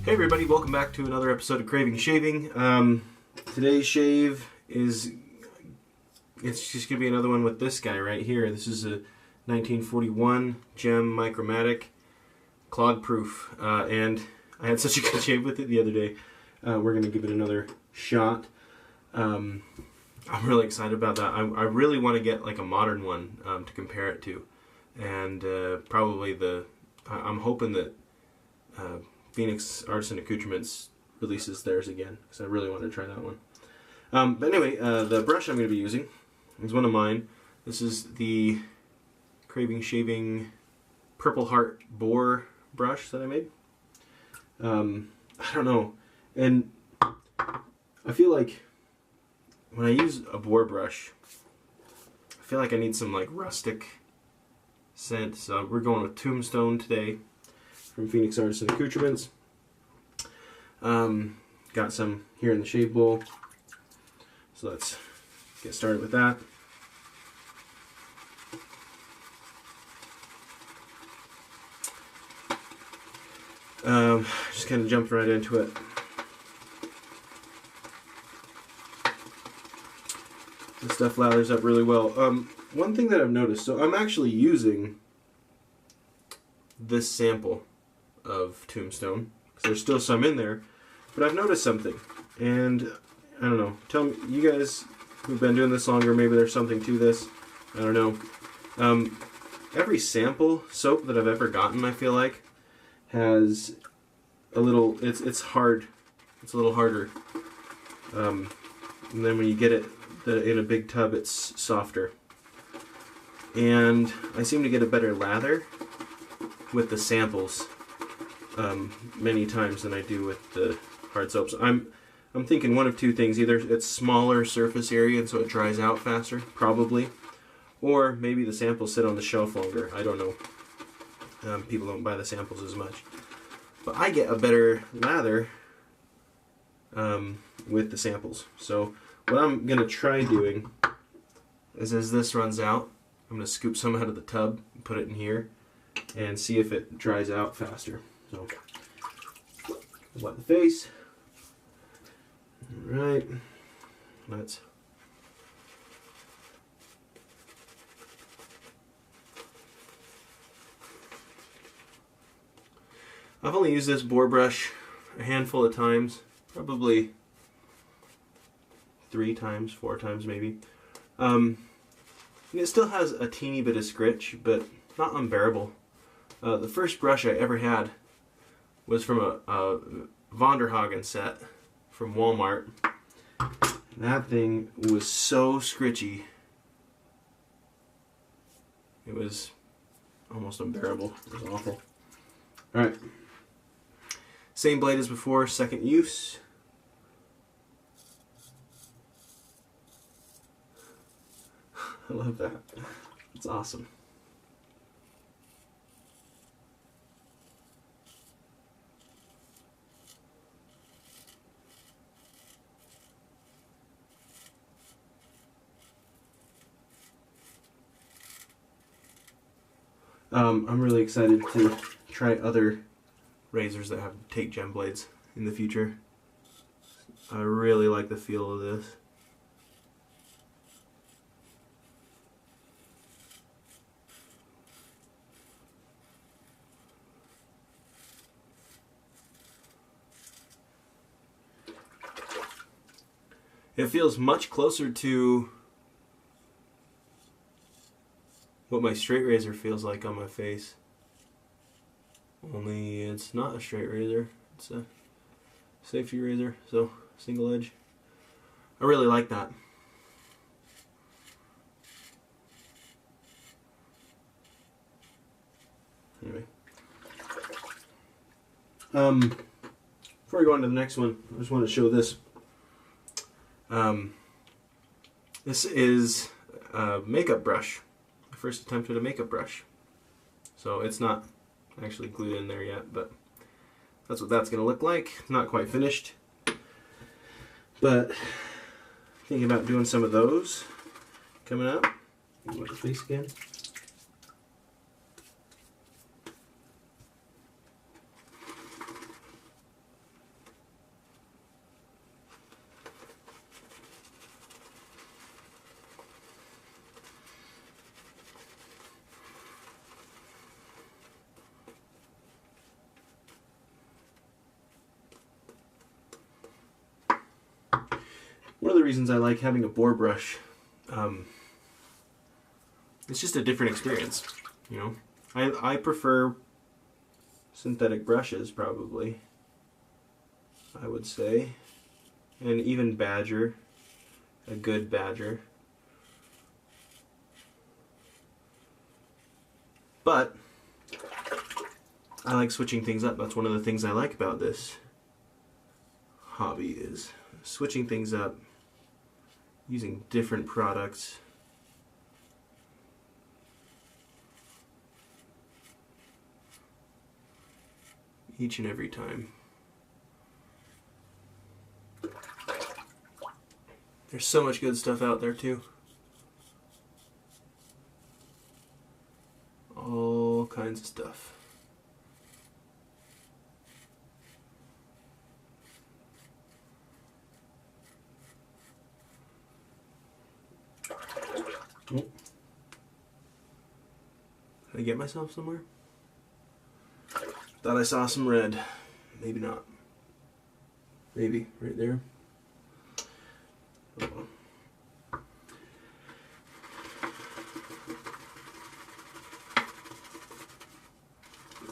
Hey everybody, welcome back to another episode of Craving Shaving. Today's shave is, it's just going to be another one with this guy right here. This is a 1941 Gem Micromatic Clog Pruf, and I had such a good shave with it the other day. We're going to give it another shot. I'm really excited about that. I really want to get like a modern one to compare it to, and probably I'm hoping that Phoenix Arts and Accoutrements releases theirs again, because I really want to try that one. But anyway, the brush I'm going to be using is one of mine. This is the Craving Shaving Purple Heart Boar brush that I made. I don't know, and I feel like when I use a boar brush, I feel like I need some like rustic scent, so we're going with Tombstone today from Phoenix Arts and Accoutrements. Got some here in the shave bowl, so let's get started with that. Just kind of jumped right into it. This stuff lathers up really well. One thing that I've noticed, so I'm actually using this sample of Tombstone, because there's still some in there, but I've noticed something, and I don't know, tell me, you guys who've been doing this longer, maybe there's something to this, I don't know. Every sample soap that I've ever gotten, I feel like, has a little, it's hard, it's a little harder, and then when you get it in a big tub, it's softer, and I seem to get a better lather with the samples many times than I do with the hard soaps. I'm thinking one of two things: either it's smaller surface area and so it dries out faster, probably, or maybe the samples sit on the shelf longer. I don't know. People don't buy the samples as much, but I get a better lather with the samples. So what I'm gonna try doing is, as this runs out, I'm gonna scoop some out of the tub and put it in here and see if it dries out faster. So, wet the face. Alright, let's I've only used this boar brush a handful of times, probably 3 times, 4 times maybe. And it still has a teeny bit of scritch, but not unbearable. The first brush I ever had was from a Vonderhagen set from Walmart. That thing was so scritchy. It was almost unbearable. It was awful. Alright. Same blade as before, second use. I love that. It's awesome. I'm really excited to try other razors that have take gem blades in the future. I really like the feel of this. It feels much closer to what my straight razor feels like on my face. Only it's not a straight razor, it's a safety razor, so single edge. I really like that. Anyway. Before we go on to the next one, I just want to show this. This is a makeup brush. My first attempt at a makeup brush. So it's not actually glued in there yet, but that's what that's going to look like. Not quite finished, but thinking about doing some of those coming up. Wet the face again. One of the reasons I like having a boar brush, it's just a different experience, you know. I prefer synthetic brushes, probably, I would say, and even Badger, a good Badger. But I like switching things up. That's one of the things I like about this hobby, is switching things up, using different products. Each and every time. There's so much good stuff out there too. All kinds of stuff. Oh. Did I get myself somewhere? Thought I saw some red. Maybe not. Maybe. Right there. Oh.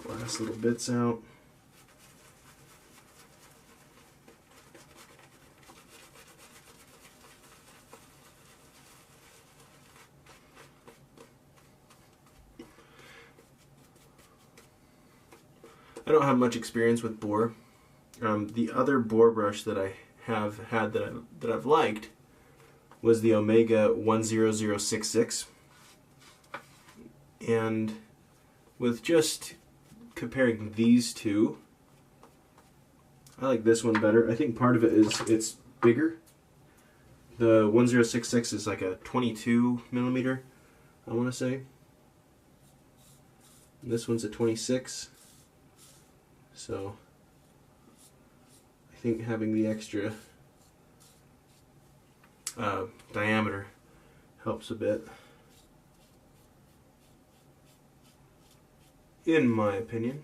Last little bits out. I don't have much experience with boar. The other boar brush that I have had that I've liked was the Omega 10066, and with just comparing these two, I like this one better. I think part of it is it's bigger. The 1066 is like a 22 millimeter, I want to say. And this one's a 26. So I think having the extra diameter helps a bit, in my opinion.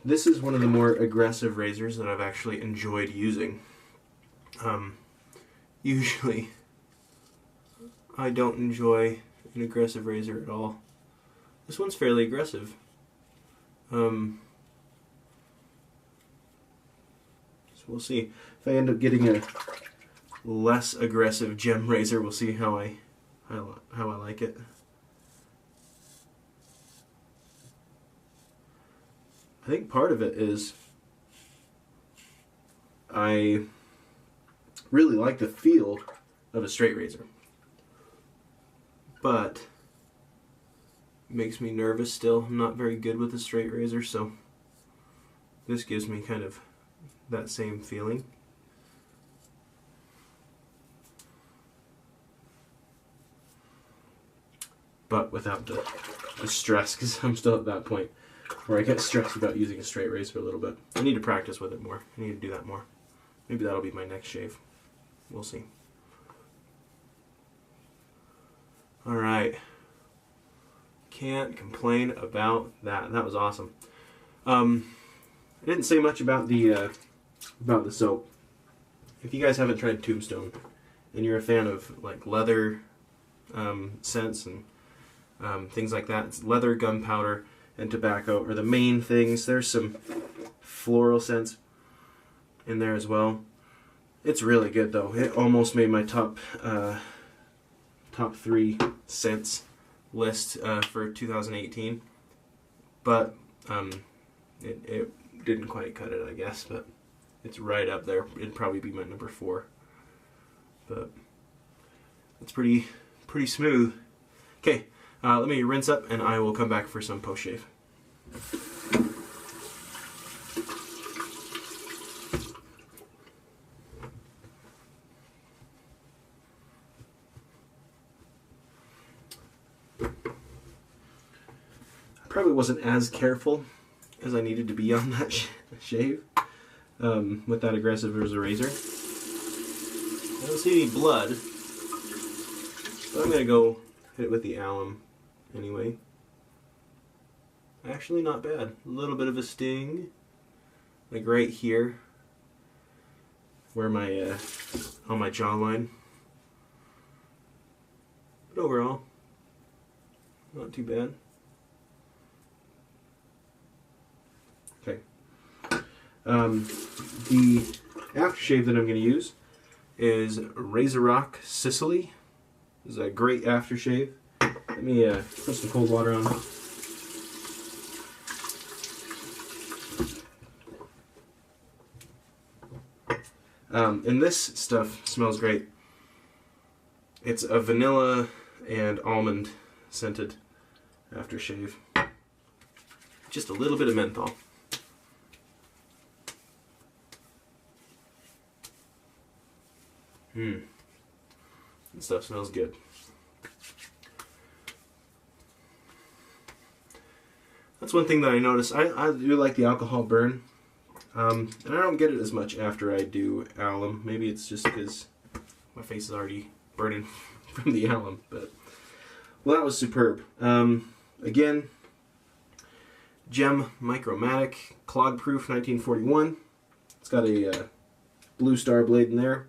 This is one of the more aggressive razors that I've actually enjoyed using. Usually I don't enjoy an aggressive razor at all. This one's fairly aggressive. So we'll see. If I end up getting a less aggressive gem razor, we'll see how I like it. I think part of it is I really like the feel of a straight razor, but it makes me nervous still. I'm not very good with a straight razor, so this gives me kind of that same feeling. But without the stress, because I'm still at that point where I get stressed about using a straight razor a little bit. I need to practice with it more. I need to do that more. Maybe that'll be my next shave. We'll see. Alright. Can't complain about that. That was awesome. I didn't say much about the soap. If you guys haven't tried Tombstone and you're a fan of like leather scents and things like that, it's leather, gunpowder, and tobacco are the main things. There's some floral scents in there as well. It's really good though. It almost made my top 3 scents list for 2018, but it didn't quite cut it, I guess, but it's right up there. It'd probably be my number 4, but it's pretty smooth. Okay, let me rinse up and I will come back for some post shave. Probably wasn't as careful as I needed to be on that shave with that aggressive as a razor. I don't see any blood, but I'm going to go hit it with the alum anyway. actually not bad. A little bit of a sting, like right here, where my on my jawline. But overall, not too bad. Okay. The aftershave that I'm going to use is Razor Rock Sicily. This is a great aftershave. Let me put some cold water on. And this stuff smells great. It's a vanilla and almond scented aftershave. Just a little bit of menthol. This stuff smells good. That's one thing that I notice. I do like the alcohol burn. And I don't get it as much after I do alum. Maybe it's just because my face is already burning from the alum. But, well, that was superb. Again, Gem Micromatic, Clog Pruf 1941. It's got a blue star blade in there.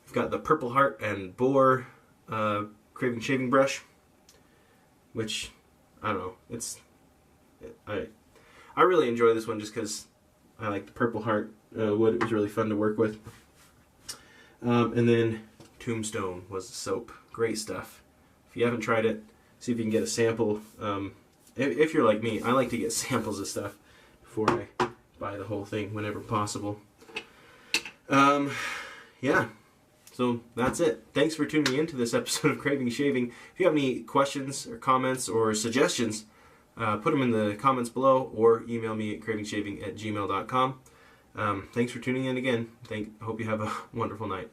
We've got the Purple Heart and Boar Craving shaving brush, which, I don't know, I really enjoy this one just because I like the Purple Heart wood. It was really fun to work with. And then Tombstone was the soap. Great stuff. If you haven't tried it, see if you can get a sample. If you're like me, I like to get samples of stuff before I buy the whole thing whenever possible. Yeah. So that's it. Thanks for tuning in to this episode of Craving Shaving. If you have any questions or comments or suggestions, put them in the comments below or email me at cravingshaving@gmail.com. Thanks for tuning in again. I hope you have a wonderful night.